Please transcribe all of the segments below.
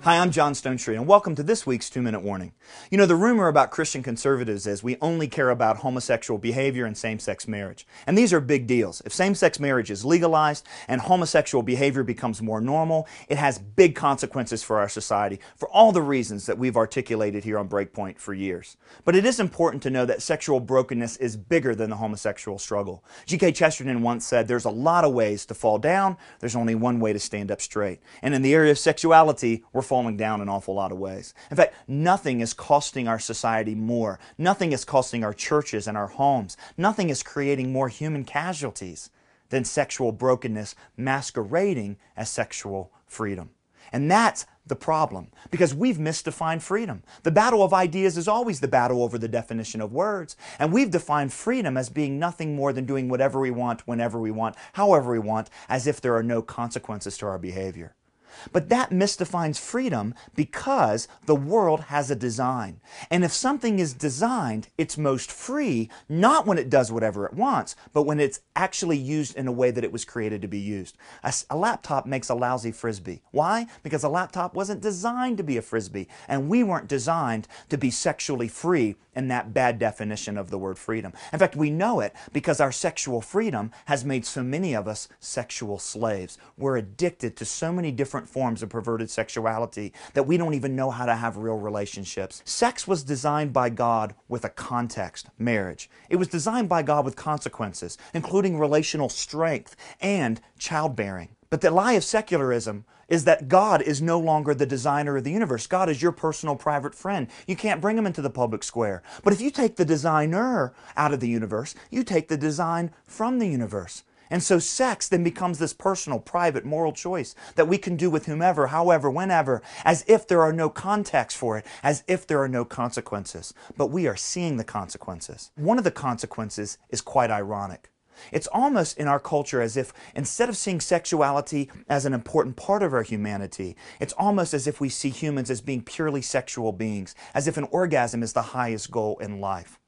Hi, I'm John Stonestreet, and welcome to this week's 2-Minute Warning. You know, the rumor about Christian conservatives is we only care about homosexual behavior and same-sex marriage. And these are big deals. If same-sex marriage is legalized and homosexual behavior becomes more normal, it has big consequences for our society for all the reasons that we've articulated here on Breakpoint for years. But it is important to know that sexual brokenness is bigger than the homosexual struggle. G.K. Chesterton once said, there's a lot of ways to fall down, there's only one way to stand up straight. And in the area of sexuality, we're falling down an awful lot of ways. In fact, nothing is costing our society more. Nothing is costing our churches and our homes. Nothing is creating more human casualties than sexual brokenness masquerading as sexual freedom. And that's the problem, because we've misdefined freedom. The battle of ideas is always the battle over the definition of words. And we've defined freedom as being nothing more than doing whatever we want, whenever we want, however we want, as if there are no consequences to our behavior. But that misdefines freedom because the world has a design. And if something is designed, it's most free, not when it does whatever it wants, but when it's actually used in a way that it was created to be used. A laptop makes a lousy frisbee. Why? Because a laptop wasn't designed to be a frisbee, and we weren't designed to be sexually free in that bad definition of the word freedom. In fact, we know it because our sexual freedom has made so many of us sexual slaves. We're addicted to so many different forms of perverted sexuality that we don't even know how to have real relationships. Sex was designed by God with a context, marriage. It was designed by God with consequences, including relational strength and childbearing. But the lie of secularism is that God is no longer the designer of the universe. God is your personal private friend. You can't bring him into the public square. But if you take the designer out of the universe, you take the design from the universe. And so sex then becomes this personal, private, moral choice that we can do with whomever, however, whenever, as if there are no context for it, as if there are no consequences. But we are seeing the consequences. One of the consequences is quite ironic. It's almost in our culture as if instead of seeing sexuality as an important part of our humanity, it's almost as if we see humans as being purely sexual beings, as if an orgasm is the highest goal in life.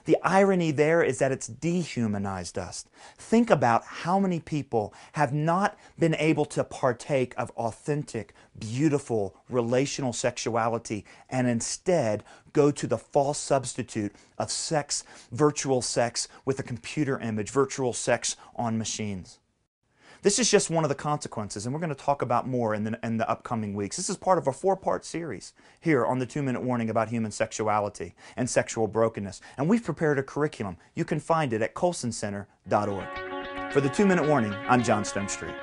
The irony there is that it's dehumanized us. Think about how many people have not been able to partake of authentic, beautiful, relational sexuality and instead go to the false substitute of sex, virtual sex with a computer image, virtual sex on machines. This is just one of the consequences, and we're going to talk about more in the upcoming weeks. This is part of a 4-part series here on the 2-Minute Warning about human sexuality and sexual brokenness. And we've prepared a curriculum. You can find it at colsoncenter.org. For the 2-Minute Warning, I'm John Stonestreet.